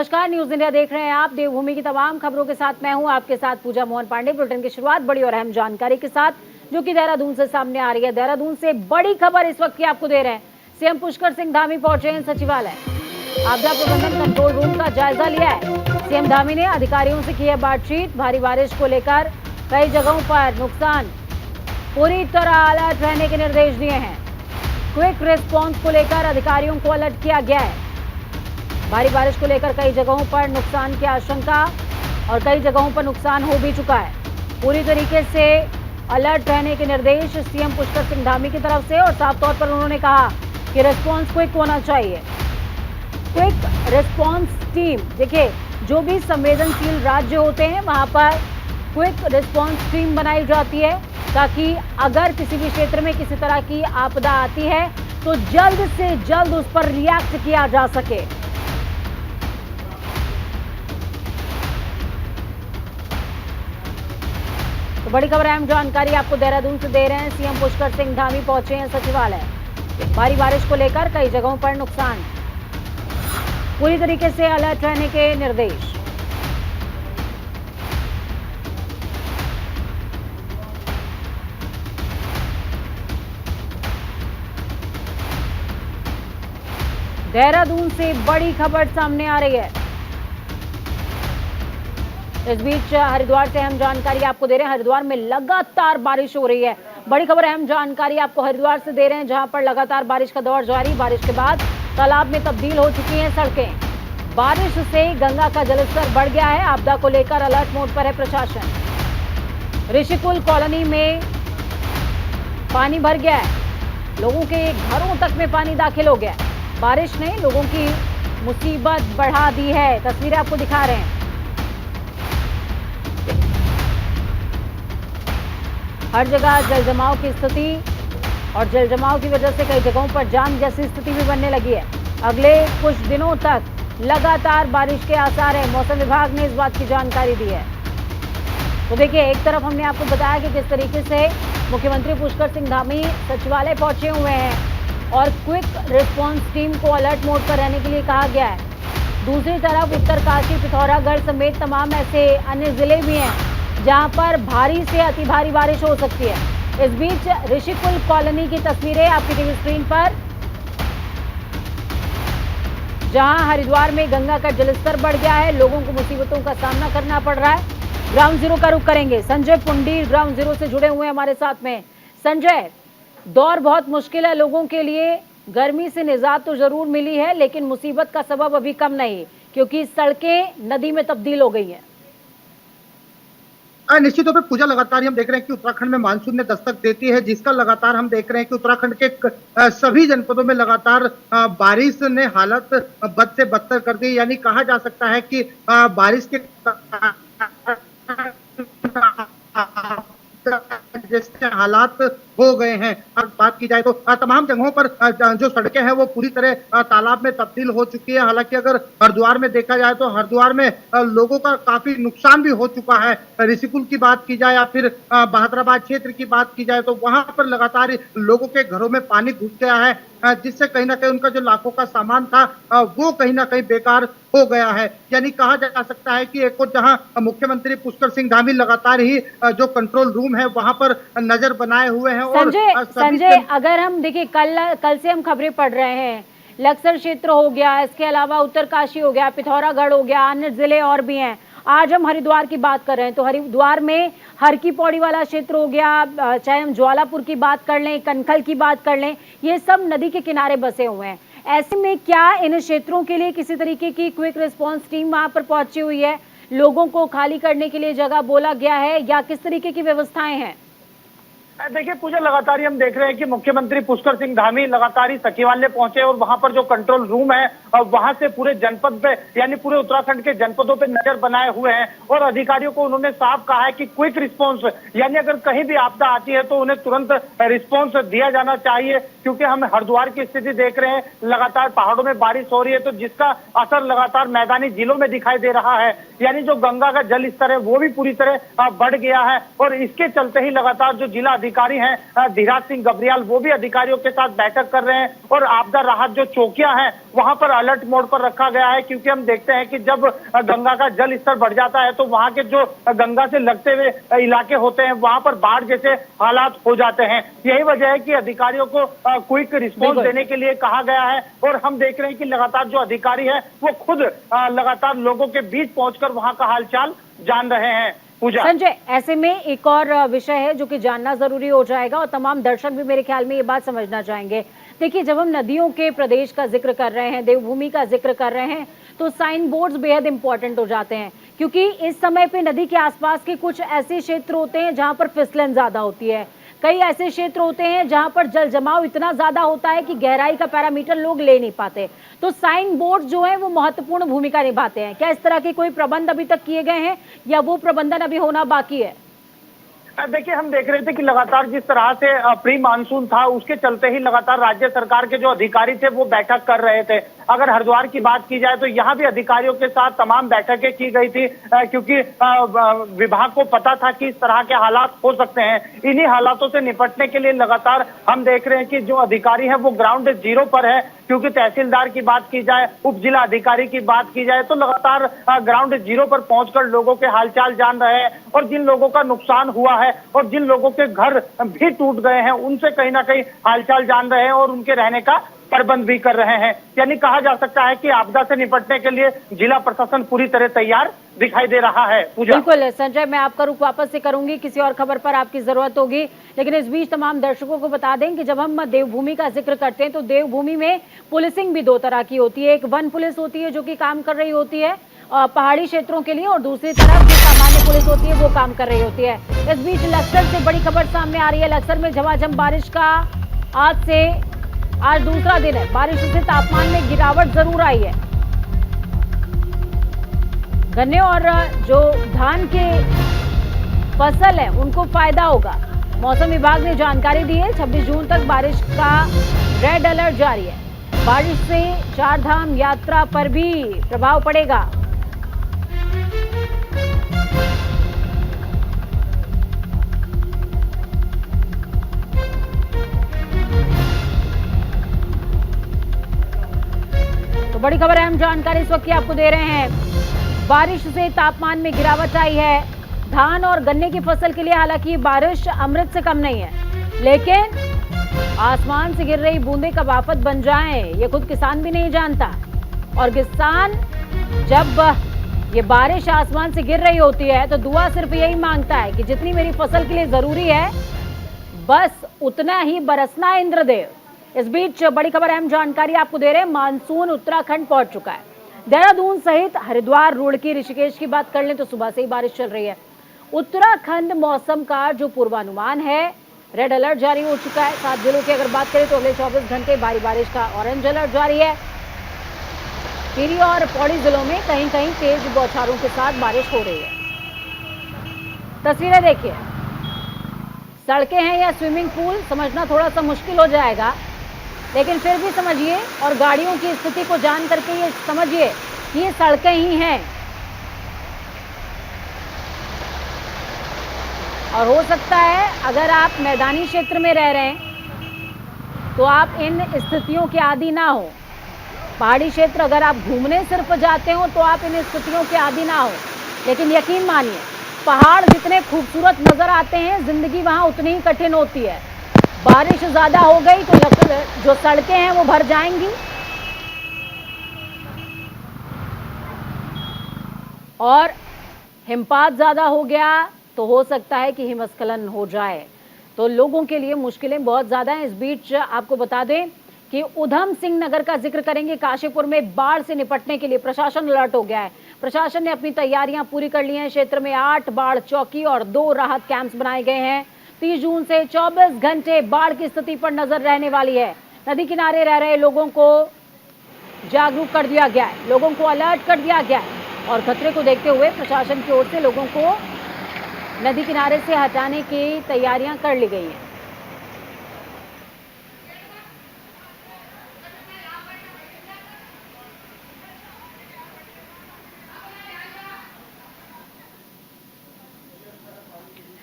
नमस्कार, news India देख रहे हैं आप। देवभूमि की तमाम खबरों के साथ मैं हूं आपके साथ पूजा मोहन पांडे। बुलेटिन की शुरुआत बड़ी और अहम जानकारी के साथ जो कि देहरादून से सामने आ रही है। देहरादून से बड़ी खबर इस वक्त की आपको दे रहे हैं। सीएम पुष्कर सिंह धामी पहुंचे हैं सचिवालय। आपदा प्रबंधन कंट्रोल रूम का जायजा लिया है। सीएम धामी ने अधिकारियों से की है बातचीत। भारी बारिश को लेकर कई जगहों पर नुकसान, पूरी तरह अलर्ट रहने के निर्देश दिए हैं। क्विक रिस्पॉन्स को लेकर अधिकारियों को अलर्ट किया गया है। भारी बारिश को लेकर कई जगहों पर नुकसान की आशंका और कई जगहों पर नुकसान हो भी चुका है। पूरी तरीके से अलर्ट रहने के निर्देश सीएम पुष्कर सिंह धामी की तरफ से, और साफ तौर पर उन्होंने कहा कि रिस्पॉन्स क्विक होना चाहिए। क्विक रिस्पॉन्स टीम, देखिए जो भी संवेदनशील राज्य होते हैं वहां पर क्विक रिस्पॉन्स टीम बनाई जाती है ताकि अगर किसी भी क्षेत्र में किसी तरह की आपदा आती है तो जल्द से जल्द उस पर रिएक्ट किया जा सके। तो बड़ी खबर, अहम जानकारी आपको देहरादून से दे रहे हैं। सीएम पुष्कर सिंह धामी पहुंचे हैं सचिवालय। भारी बारिश को लेकर कई जगहों पर नुकसान, पूरी तरीके से अलर्ट रहने के निर्देश। देहरादून से बड़ी खबर सामने आ रही है। इस बीच हरिद्वार से अहम जानकारी आपको दे रहे हैं। हरिद्वार में लगातार बारिश हो रही है। बड़ी खबर, अहम जानकारी आपको हरिद्वार से दे रहे हैं, जहां पर लगातार बारिश का दौर जारी। बारिश के बाद तालाब में तब्दील हो चुकी हैं सड़कें। बारिश से गंगा का जलस्तर बढ़ गया है। आपदा को लेकर अलर्ट मोड पर है प्रशासन। ऋषिकुल कॉलोनी में पानी भर गया है। लोगों के घरों तक में पानी दाखिल हो गया है। बारिश ने लोगों की मुसीबत बढ़ा दी है। तस्वीरें आपको दिखा रहे हैं। हर जगह जलजमाव की स्थिति, और जलजमाव की वजह से कई जगहों पर जाम जैसी स्थिति भी बनने लगी है। अगले कुछ दिनों तक लगातार बारिश के आसार है। मौसम विभाग ने इस बात की जानकारी दी है। तो देखिए, एक तरफ हमने आपको बताया कि किस तरीके से मुख्यमंत्री पुष्कर सिंह धामी सचिवालय पहुंचे हुए हैं और क्विक रिस्पॉन्स टीम को अलर्ट मोड पर रहने के लिए कहा गया है। दूसरी तरफ उत्तरकाशी, पिथौरागढ़ समेत तमाम ऐसे अन्य जिले भी हैं जहां पर भारी से अति भारी बारिश हो सकती है। इस बीच ऋषिकुल कॉलोनी की तस्वीरें आपकी टीवी स्क्रीन पर, जहां हरिद्वार में गंगा का जलस्तर बढ़ गया है। लोगों को मुसीबतों का सामना करना पड़ रहा है। ग्राउंड जीरो का रुख करेंगे। संजय पुंडी ग्राउंड जीरो से जुड़े हुए हैं हमारे साथ में। संजय, दौर बहुत मुश्किल है लोगों के लिए। गर्मी से निजात तो जरूर मिली है, लेकिन मुसीबत का सबब अभी कम नहीं, क्योंकि सड़कें नदी में तब्दील हो गई हैं। निश्चित तौर पर पूजा, लगातार हम देख रहे हैं कि उत्तराखंड में मानसून ने दस्तक देती है, जिसका लगातार हम देख रहे हैं कि उत्तराखंड के सभी जनपदों में लगातार बारिश ने हालत बद से बदतर कर दी। यानी कहा जा सकता है कि बारिश के जैसे हालात हो गए हैं। अगर बात की जाए तो तमाम जगहों पर जो सड़कें हैं वो पूरी तरह तालाब में तब्दील हो चुकी है। हालांकि अगर हरिद्वार में देखा जाए तो हरिद्वार में लोगों का काफी नुकसान भी हो चुका है। ऋषिकुल की बात की जाए या फिर बहादुराबाद क्षेत्र की बात की जाए तो वहां पर लगातार लोगों के घरों में पानी घुस गया है, जिससे कहीं ना कहीं उनका जो लाखों का सामान था वो कहीं ना कहीं बेकार हो गया है। यानी कहा जा सकता है कि एक और जहां मुख्यमंत्री पुष्कर सिंह धामी लगातार ही जो कंट्रोल रूम है वहां पर नजर बनाए हुए हैं। संजय, अगर हम देखिए, कल से हम खबरें पढ़ रहे हैं, लक्सर क्षेत्र हो गया, इसके अलावा उत्तरकाशी हो गया, पिथौरागढ़ हो गया, अन्य जिले और भी हैं। आज हम हरिद्वार की बात कर रहे हैं तो हरिद्वार में हर की पौड़ी वाला क्षेत्र हो गया, चाहे हम ज्वालापुर की बात कर लें, कनखल की बात कर लें, ये सब नदी के किनारे बसे हुए हैं। ऐसे में क्या इन क्षेत्रों के लिए किसी तरीके की क्विक रिस्पॉन्स टीम वहां पर पहुंची हुई है? लोगों को खाली करने के लिए जगह बोला गया है या किस तरीके की व्यवस्थाएं हैं? देखिए पूजा, लगातार हम देख रहे हैं कि मुख्यमंत्री पुष्कर सिंह धामी लगातार ही सचिवालय पहुंचे और वहां पर जो कंट्रोल रूम है और वहां से पूरे जनपद पे, यानी पूरे उत्तराखंड के जनपदों पे नजर बनाए हुए हैं। और अधिकारियों को उन्होंने साफ कहा है कि क्विक रिस्पॉन्स, यानी अगर कहीं भी आपदा आती है तो उन्हें तुरंत रिस्पॉन्स दिया जाना चाहिए, क्योंकि हम हरिद्वार की स्थिति देख रहे हैं। लगातार पहाड़ों में बारिश हो रही है तो जिसका असर लगातार मैदानी जिलों में दिखाई दे रहा है। यानी जो गंगा का जल स्तर है वो भी पूरी तरह बढ़ गया है और इसके चलते ही लगातार जो जिला अधिकारी हैं धीराज सिंह गबरियाल, वो भी अधिकारियों के साथ बैठक कर रहे हैं और आपदा राहत जो चौकियां हैं वहां पर अलर्ट मोड पर रखा गया है, क्योंकि हम देखते हैं कि जब गंगा का जल स्तर बढ़ जाता है तो वहां के जो गंगा से लगते हुए इलाके होते हैं वहां पर बाढ़ जैसे हालात हो जाते हैं। यही वजह है कि अधिकारियों को क्विक रिस्पॉन्स देने के लिए कहा गया है और हम देख रहे हैं कि लगातार जो अधिकारी है वो खुद लगातार लोगों के बीच पहुंचकर वहां का हालचाल जान रहे हैं। पूजा, संजय, ऐसे में एक और विषय है जो कि जानना जरूरी हो जाएगा और तमाम दर्शक भी मेरे ख्याल में ये बात समझना चाहेंगे। देखिए, जब हम नदियों के प्रदेश का जिक्र कर रहे हैं, देवभूमि का जिक्र कर रहे हैं, तो साइन बोर्ड्स बेहद इंपॉर्टेंट हो जाते हैं, क्योंकि इस समय पे नदी के आसपास के कुछ ऐसे क्षेत्र होते हैं जहां पर फिसलन ज्यादा होती है। कई ऐसे क्षेत्र होते हैं जहां पर जल जमाव इतना ज्यादा होता है कि गहराई का पैरामीटर लोग ले नहीं पाते। तो साइन बोर्ड जो है वो महत्वपूर्ण भूमिका निभाते हैं। क्या इस तरह के कोई प्रबंध अभी तक किए गए हैं या वो प्रबंधन अभी होना बाकी है? देखिए, हम देख रहे थे कि लगातार जिस तरह से प्री मानसून था उसके चलते ही लगातार राज्य सरकार के जो अधिकारी थे वो बैठक कर रहे थे। अगर हरिद्वार की बात की जाए तो यहाँ भी अधिकारियों के साथ तमाम बैठकें की गई थी, क्योंकि विभाग को पता था कि इस तरह के हालात हो सकते हैं। इन्हीं हालातों से निपटने के लिए लगातार हम देख रहे हैं कि जो अधिकारी है वो ग्राउंड जीरो पर है, क्योंकि तहसीलदार की बात की जाए, उप जिला अधिकारी की बात की जाए तो लगातार ग्राउंड जीरो पर पहुंचकर लोगों के हालचाल जान रहे हैं और जिन लोगों का नुकसान हुआ है और जिन लोगों के घर भी टूट गए हैं उनसे कहीं ना कहीं हालचाल जान रहे हैं और उनके रहने का प्रबंध भी कर रहे हैं। यानी कहा जा सकता है कि आपदा से निपटने के लिए जिला प्रशासन पूरी तरह तैयार दिखाई दे रहा है। पूजा, बिल्कुल संजय, मैं आपका रुख वापस से करूंगी, किसी और खबर पर आपकी जरूरत होगी, लेकिन इस बीच तमाम दर्शकों को बता दें कि जब हम देवभूमि का जिक्र करते हैं तो देवभूमि में पुलिसिंग भी दो तरह की होती है। एक वन पुलिस होती है जो कि काम कर रही होती है पहाड़ी क्षेत्रों के लिए, और दूसरी तरफ जो सामान्य पुलिस होती है वो काम कर रही होती है। इस बीच लक्सर से बड़ी खबर सामने आ रही है। लक्सर में झमाझम बारिश का आज दूसरा दिन है। बारिश से तापमान में गिरावट जरूर आई है। गन्ने और जो धान के फसल है उनको फायदा होगा। मौसम विभाग ने जानकारी दी है 26 जून तक बारिश का रेड अलर्ट जारी है। बारिश से चारधाम यात्रा पर भी प्रभाव पड़ेगा। तो बड़ी खबर अहम जानकारी इस वक्त की आपको दे रहे हैं। बारिश से तापमान में गिरावट आई है। धान और गन्ने की फसल के लिए हालांकि बारिश अमृत से कम नहीं है, लेकिन आसमान से गिर रही बूंदें कब आफत बन जाएं ये खुद किसान भी नहीं जानता। और किसान जब ये बारिश आसमान से गिर रही होती है तो दुआ सिर्फ यही मांगता है कि जितनी मेरी फसल के लिए जरूरी है बस उतना ही बरसना इंद्रदेव। इस बीच बड़ी खबर अहम जानकारी आपको दे रहे हैं। मानसून उत्तराखंड पहुंच चुका है। देहरादून सहित हरिद्वार, रुड़की, ऋषिकेश की बात कर लें तो सुबह से ही बारिश चल रही है। उत्तराखंड मौसम का जो पूर्वानुमान है, रेड अलर्ट जारी हो चुका है। 7 जिलों की अगर बात करें तो अगले 24 घंटे भारी बारिश का ऑरेंज अलर्ट जारी है। टिहरी और पौड़ी जिलों में कहीं कहीं तेज बौछारों के साथ बारिश हो रही है। तस्वीरें देखिए, सड़कें हैं या स्विमिंग पूल समझना थोड़ा सा मुश्किल हो जाएगा, लेकिन फिर भी समझिए और गाड़ियों की स्थिति को जान करके ये समझिए कि ये सड़कें ही हैं। और हो सकता है अगर आप मैदानी क्षेत्र में रह रहे हैं तो आप इन स्थितियों के आदी ना हो। पहाड़ी क्षेत्र अगर आप घूमने सिर्फ जाते हो तो आप इन स्थितियों के आदी ना हो, लेकिन यकीन मानिए पहाड़ जितने खूबसूरत नजर आते हैं जिंदगी वहां उतनी ही कठिन होती है। बारिश ज्यादा हो गई तो जो सड़कें हैं वो भर जाएंगी और हिमपात ज्यादा हो गया तो हो सकता है कि हिमस्खलन हो जाए, तो लोगों के लिए मुश्किलें बहुत ज्यादा हैं। इस बीच आपको बता दें कि उधम सिंह नगर का जिक्र करेंगे। काशीपुर में बाढ़ से निपटने के लिए प्रशासन अलर्ट हो गया है। प्रशासन ने अपनी तैयारियां पूरी कर ली हैं। क्षेत्र में 8 बाढ़ चौकी और 2 राहत कैंप्स बनाए गए हैं। 30 जून से 24 घंटे बाढ़ की स्थिति पर नजर रहने वाली है। नदी किनारे रह रहे लोगों को जागरूक कर दिया गया है, लोगों को अलर्ट कर दिया गया है और खतरे को देखते हुए प्रशासन की ओर से लोगों को नदी किनारे से हटाने की तैयारियां कर ली गई हैं।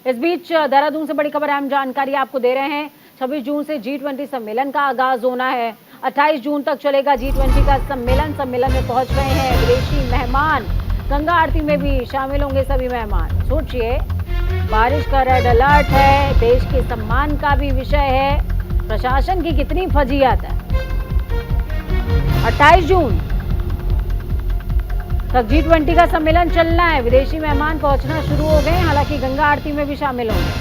इस बीच देहरादून से बड़ी खबर अहम जानकारी आपको दे रहे हैं। 26 जून से G20 सम्मेलन का आगाज होना है। 28 जून तक चलेगा G20 का सम्मेलन। सम्मेलन में पहुंच रहे हैं विदेशी मेहमान। गंगा आरती में भी शामिल होंगे सभी मेहमान। सोचिए, बारिश का रेड अलर्ट है, देश के सम्मान का भी विषय है, प्रशासन की कितनी फजीहत है। 28 जून तक G20 का सम्मेलन चलना है। विदेशी मेहमान पहुंचना शुरू हो गए, हालांकि गंगा आरती में भी शामिल होंगे।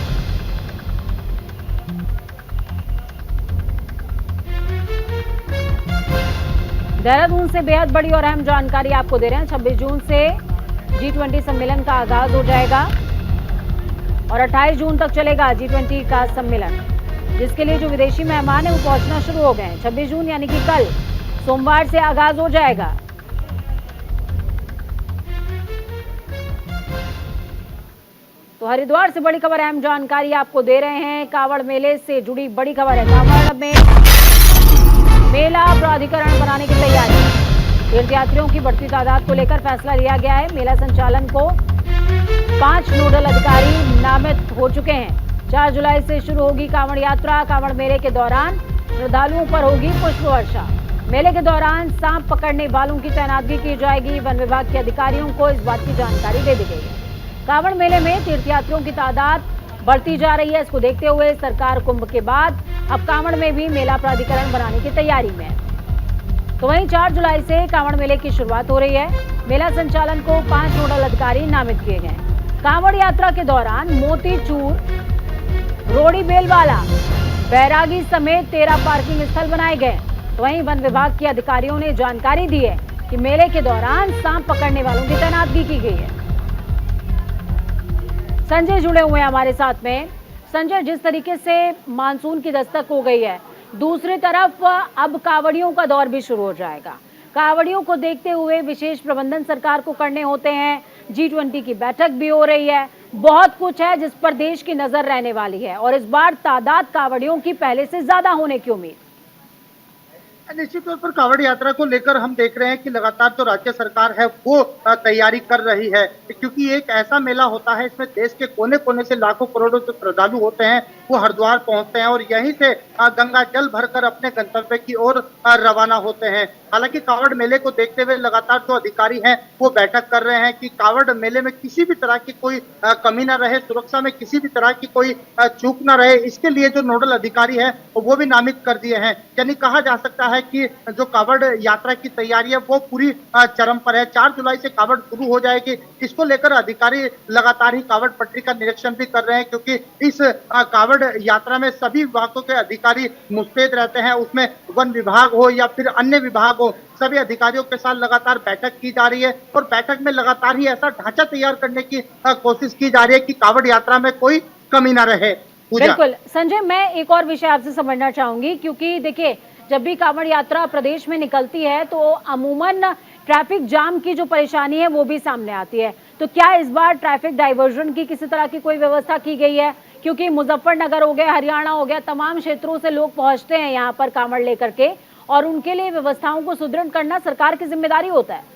देहरादून से बेहद बड़ी और अहम जानकारी आपको दे रहे हैं। 26 जून से G20 सम्मेलन का आगाज हो जाएगा और 28 जून तक चलेगा G20 का सम्मेलन, जिसके लिए जो विदेशी मेहमान है वो पहुंचना शुरू हो गए हैं। 26 जून यानी कि कल सोमवार से आगाज हो जाएगा। तो हरिद्वार से बड़ी खबर अहम जानकारी आपको दे रहे हैं। कांवड़ मेले से जुड़ी बड़ी खबर है। कांवड़ में मेला प्राधिकरण बनाने की तैयारी। तीर्थयात्रियों की बढ़ती तादाद को लेकर फैसला लिया गया है। मेला संचालन को 5 नोडल अधिकारी नामित हो चुके हैं। 4 जुलाई से शुरू होगी कांवड़ यात्रा। कांवड़ मेले के दौरान श्रद्धालुओं पर होगी पुष्प वर्षा। मेले के दौरान सांप पकड़ने वालों की तैनाती की जाएगी। वन विभाग के अधिकारियों को इस बात की जानकारी दे दी गई है। कांवड़ मेले में तीर्थयात्रियों की तादाद बढ़ती जा रही है। इसको देखते हुए सरकार कुंभ के बाद अब कांवड़ में भी मेला प्राधिकरण बनाने की तैयारी में है। तो वहीं 4 जुलाई से कांवड़ मेले की शुरुआत हो रही है। मेला संचालन को 5 नोडल अधिकारी नामित किए गए। कांवड़ यात्रा के दौरान मोतीचूर, रोड़ी बेलवाला, बैरागी समेत 13 पार्किंग स्थल बनाए गए। तो वहीं वन विभाग के अधिकारियों ने जानकारी दी है कि मेले के दौरान सांप पकड़ने वालों की तैनाती की गई है। संजय जुड़े हुए हैं हमारे साथ में। संजय, जिस तरीके से मानसून की दस्तक हो गई है, दूसरी तरफ अब कांवड़ियों का दौर भी शुरू हो जाएगा। कांवड़ियों को देखते हुए विशेष प्रबंधन सरकार को करने होते हैं। G20 की बैठक भी हो रही है। बहुत कुछ है जिस पर देश की नजर रहने वाली है और इस बार तादाद कांवड़ियों की पहले से ज्यादा होने की उम्मीद। निश्चित तौर पर कांवड़ यात्रा को लेकर हम देख रहे हैं कि लगातार जो राज्य सरकार है वो तैयारी कर रही है, क्योंकि एक ऐसा मेला होता है, इसमें देश के कोने कोने से लाखों करोड़ों जो श्रद्धालु होते हैं वो हरिद्वार पहुंचते हैं और यहीं से गंगा जल भरकर अपने गंतव्य की ओर रवाना होते हैं। हालांकि कांवड़ मेले को देखते हुए लगातार जो अधिकारी हैं वो बैठक कर रहे हैं कि कांवड़ मेले में किसी भी तरह की कोई कमी न रहे, सुरक्षा में किसी भी तरह की कोई चूक न रहे। इसके लिए जो नोडल अधिकारी है वो भी नामित कर दिए हैं। यानी कहा जा सकता है कि जो कांवड़ यात्रा की तैयारी है वो पूरी चरम पर है। 4 जुलाई से कांवड़ शुरू हो जाएगी। इसको लेकर अधिकारी लगातार ही कांवड़ पटरी का निरीक्षण भी कर रहे हैं, क्योंकि इस कांवड़ यात्रा में सभी विभागों के अधिकारी मुस्तैद रहते हैं। उसमें वन विभाग हो या फिर अन्य विभाग हो, सभी अधिकारियों के साथ लगातार बैठक की जा रही है और बैठक में लगातार ही ऐसा ढांचा तैयार करने की कोशिश की जा रही है कि कांवड़ यात्रा में कोई कमी ना रहे। बिल्कुल संजय, मैं एक और विषय आपसे समझना चाहूंगी, क्योंकि देखिए जब भी कांवड़ यात्रा प्रदेश में निकलती है तो अमूमन ट्रैफिक जाम की जो परेशानी है वो भी सामने आती है। तो क्या इस बार ट्रैफिक डाइवर्जन की किसी तरह की कोई व्यवस्था की गई है? क्योंकि मुजफ्फरनगर हो गया, हरियाणा हो गया, तमाम क्षेत्रों से लोग पहुंचते हैं यहाँ पर कांवड़ लेकर के, और उनके लिए व्यवस्थाओं को सुदृढ़ करना सरकार की जिम्मेदारी होता है।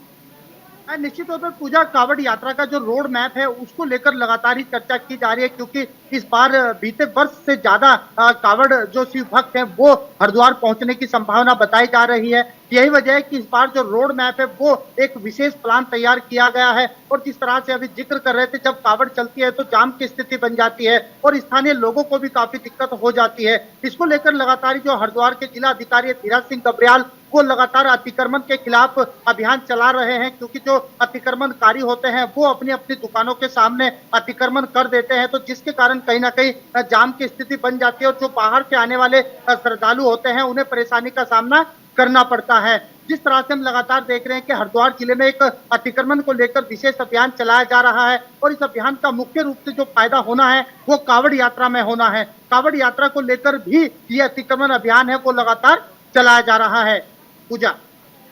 निश्चित तौर पर पूजा, कांवड़ यात्रा का जो रोड मैप है उसको लेकर लगातार ही चर्चा की जा रही है, क्योंकि इस बार बीते वर्ष से ज्यादा कांवड़ जो शिव भक्त हैं वो हरिद्वार पहुंचने की संभावना बताई जा रही है। यही वजह है कि इस बार जो रोड मैप है वो एक विशेष प्लान तैयार किया गया है। और जिस तरह से अभी जिक्र कर रहे थे, जब कांवड़ चलती है तो जाम की स्थिति बन जाती है और स्थानीय लोगों को भी काफी दिक्कत हो जाती है। इसको लेकर लगातार जो हरिद्वार के जिला अधिकारी धीरज सिंह गबरियाल वो लगातार अतिक्रमण के खिलाफ अभियान चला रहे हैं, क्योंकि जो अतिक्रमणकारी होते हैं वो अपनी अपनी दुकानों के सामने अतिक्रमण कर देते हैं, तो जिसके कारण कहीं ना कहीं जाम की स्थिति बन जाती है और जो बाहर से आने वाले श्रद्धालु होते हैं उन्हें परेशानी का सामना करना पड़ता है। जिस तरह से हम लगातार देख रहे हैं कि हरिद्वार जिले में एक अतिक्रमण को लेकर विशेष अभियान चलाया जा रहा है और इस अभियान का मुख्य रूप से जो फायदा होना है वो कांवड़ यात्रा में होना है। कांवड़ यात्रा को लेकर भी ये अतिक्रमण अभियान है वो लगातार चलाया जा रहा है। पूजा,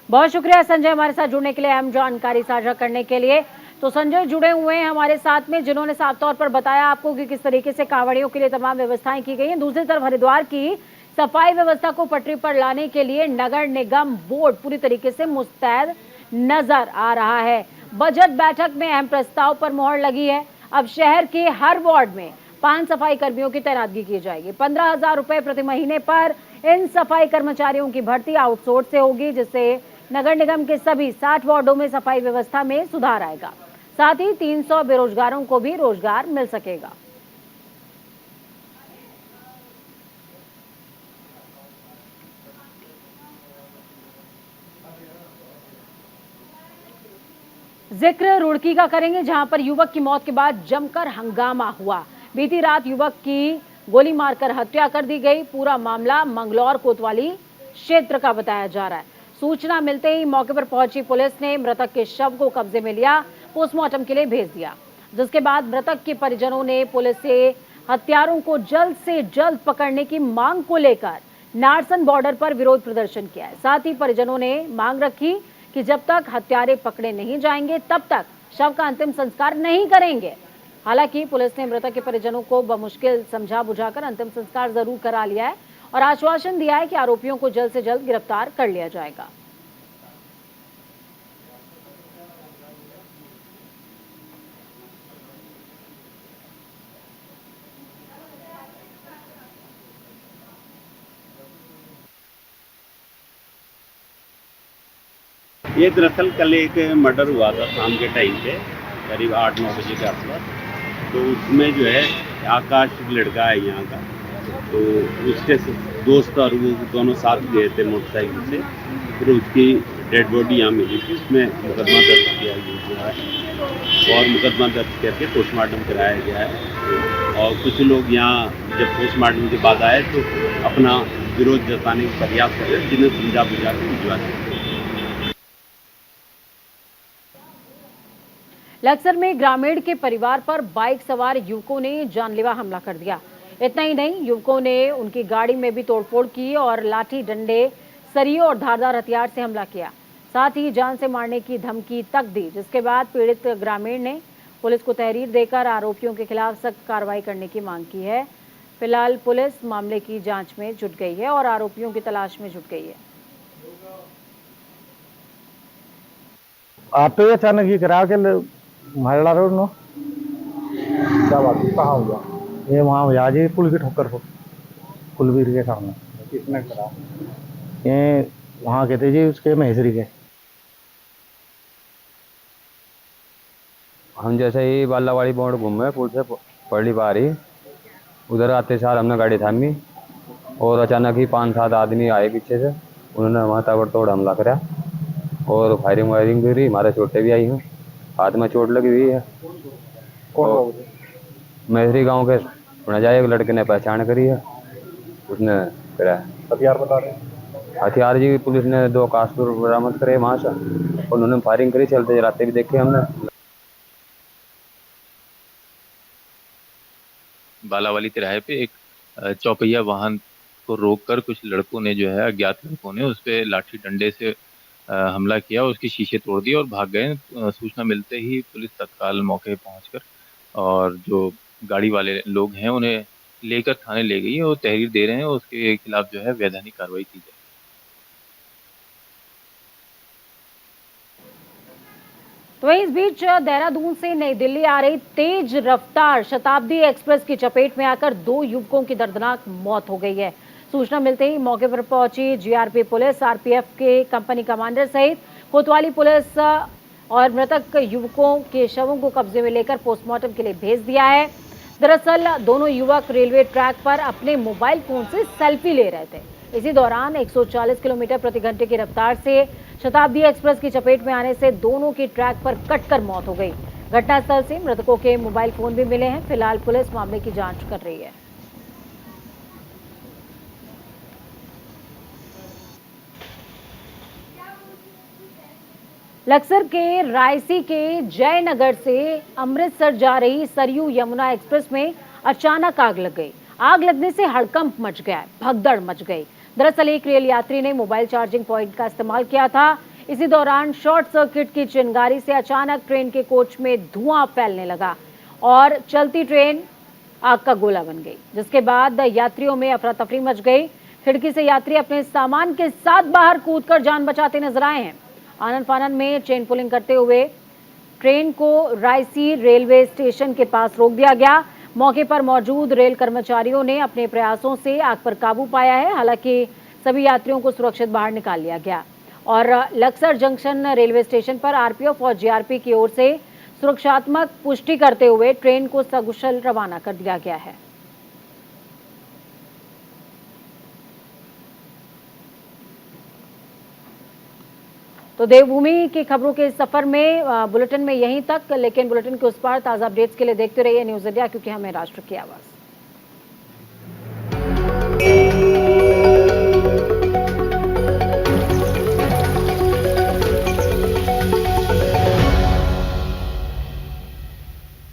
बहुत शुक्रिया संजय हमारे साथ जुड़ने के लिए, अहम जानकारी साझा करने के लिए। तो संजय जुड़े हुए हैं हमारे साथ में, जिन्होंने साफ तौर पर बताया आपको कि किस तरीके से कांवड़ियों के लिए तमाम व्यवस्थाएं की गई हैं। दूसरी तरफ हरिद्वार की सफाई व्यवस्था को पटरी पर लाने के लिए नगर निगम बोर्ड पूरी तरीके से मुस्तैद नजर आ रहा है। बजट बैठक में अहम प्रस्ताव पर मोहर लगी है। अब शहर के हर वार्ड में 5 सफाई कर्मियों की तैनातगी की जाएगी। 15,000 रुपए प्रति महीने पर इन सफाई कर्मचारियों की भर्ती आउटसोर्स से होगी, जिससे नगर निगम के सभी 60 वार्डों में सफाई व्यवस्था में सुधार आएगा। साथ ही 300 बेरोजगारों को भी रोजगार मिल सकेगा। जिक्र रुड़की का करेंगे, जहां पर युवक की मौत के बाद जमकर हंगामा हुआ। बीती रात युवक की गोली मारकर हत्या कर दी गई। पूरा मामला मंगलौर कोतवाली क्षेत्र का बताया जा रहा है। सूचना मिलते ही मौके पर पहुंची पुलिस ने मृतक के शव को कब्जे में लिया, पोस्टमार्टम के लिए भेज दिया, जिसके बाद मृतक के परिजनों ने पुलिस से हत्यारों को जल्द से जल्द पकड़ने की मांग को लेकर नारसन बॉर्डर पर विरोध प्रदर्शन किया है। साथ ही परिजनों ने मांग रखी कि जब तक हत्यारे पकड़े नहीं जाएंगे तब तक शव का अंतिम संस्कार नहीं करेंगे। हालांकि पुलिस ने मृतक के परिजनों को बमुश्किल समझा बुझाकर अंतिम संस्कार जरूर करा लिया है और आश्वासन दिया है कि आरोपियों को जल्द से जल्द गिरफ्तार कर लिया जाएगा। ये दरअसल कल एक मर्डर हुआ था शाम के टाइम पे, करीब 8-9 बजे के आसपास। तो उसमें जो है आकाश लड़का है यहाँ का, तो उसके दोस्त और वो दोनों साथ गए थे मोटरसाइकिल से। फिर उसकी डेड बॉडी यहाँ मिली थी, उसमें मुकदमा दर्ज किया गया है और मुकदमा दर्ज करके पोस्टमार्टम कराया गया है। और कुछ लोग यहाँ जब पोस्टमार्टम के बाद आए तो अपना विरोध जताने का प्रयास कर रहे, जिन्हें समझा बुझा के भिजवा दिया। लक्सर में ग्रामीण के परिवार पर बाइक सवार युवकों ने जानलेवा हमला कर दिया। इतना ही नहीं, युवकों ने उनकी गाड़ी में भी तोड़फोड़ की और लाठी, डंडे, सरियों और धारदार हथियार से हमला किया। साथ ही जान से मारने की धमकी तक दी, जिसके बाद पीड़ित ग्रामीण ने पुलिस को तहरीर देकर आरोपियों के खिलाफ सख्त कार्रवाई करने की मांग की है। फिलहाल पुलिस मामले की जांच में जुट गई है और आरोपियों की तलाश में जुट गई है। ऑटो अचानक ही करा के महला रोड नो क्या बात है, कहाँ हुआ ये? वहाँ हुआ जी, पुल की ठोकर हो, कुलवीर के सामने। किसने करा ये? वहाँ कहते जी उसके महेशरी के। हम जैसे ही बालावाड़ी मोड़ घूमे, पुल से पड़ली बारी, उधर आते सार हमने गाड़ी थामी और अचानक ही 5-7 आदमी आए पीछे से। उन्होंने वहाँ ताबड़तोड़ हमला करा और फायरिंग वायरिंग भी रही। हमारे चोटें भी आई हैं, हाथ में चोट लगी हुई है। कौन? मैसरी गांव के सुना जाए, एक लड़के ने पहचान करी है, उसने करा। हथियार बता रहे? हथियार जी पुलिस ने 2 कासपुर बरामद करे वहाँ से, उन्होंने फायरिंग करी, चलते चलाते भी देखे हमने। बालावाली तिराहे पे एक चौपहिया वाहन को रोककर कुछ लड़कों ने जो है, अज्ञात लड़कों ने उस पे लाठी डंडे से हमला किया, उसके शीशे तोड़ दिए और भाग गए। सूचना मिलते ही पुलिस तत्काल मौके पहुंचकर और जो गाड़ी वाले लोग हैं उन्हें लेकर थाने ले गई और तहरीर दे रहे हैं। उसके खिलाफ जो है वैधानिक कार्रवाई की जाए। तो इस बीच देहरादून से नई दिल्ली आ रही तेज रफ्तार शताब्दी एक्सप्रेस की चपेट में आकर 2 युवकों की दर्दनाक मौत हो गई है। सूचना मिलते ही मौके पर पहुंची जीआरपी पुलिस, आरपीएफ के कंपनी कमांडर सहित कोतवाली पुलिस और मृतक युवकों के शवों को कब्जे में लेकर पोस्टमार्टम के लिए भेज दिया है। दरअसल दोनों युवक रेलवे ट्रैक पर अपने मोबाइल फोन से सेल्फी ले रहे थे। इसी दौरान 140 किलोमीटर प्रति घंटे की रफ्तार से शताब्दी एक्सप्रेस की चपेट में आने से दोनों की ट्रैक पर कटकर मौत हो गई। घटनास्थल से मृतकों के मोबाइल फोन भी मिले हैं। फिलहाल पुलिस मामले की जांच कर रही है। लक्सर के रायसी के जयनगर से अमृतसर जा रही सरयू यमुना एक्सप्रेस में अचानक आग लग गई। आग लगने से हड़कंप मच गया, भगदड़ मच गई। दरअसल एक रेल यात्री ने मोबाइल चार्जिंग पॉइंट का इस्तेमाल किया था। इसी दौरान शॉर्ट सर्किट की चिंगारी से अचानक ट्रेन के कोच में धुआं फैलने लगा और चलती ट्रेन आग का गोला बन गई, जिसके बाद यात्रियों में अफरा तफरी मच गई। खिड़की से यात्री अपने सामान के साथ बाहर कूदकर जान बचाते नजर आए हैं। आनन फानन में चेन पुलिंग करते हुए ट्रेन को रायसी रेलवे स्टेशन के पास रोक दिया गया। मौके पर मौजूद रेल कर्मचारियों ने अपने प्रयासों से आग पर काबू पाया है। हालांकि सभी यात्रियों को सुरक्षित बाहर निकाल लिया गया और लक्सर जंक्शन रेलवे स्टेशन पर आरपीएफ और जीआरपी की ओर से सुरक्षात्मक पुष्टि करते हुए ट्रेन को सकुशल रवाना कर दिया गया है। तो देवभूमि की खबरों के सफर में बुलेटिन में यहीं तक, लेकिन बुलेटिन के उस पार ताजा अपडेट्स के लिए देखते रहिए न्यूज़ इंडिया, क्योंकि हमें राष्ट्र की आवाज।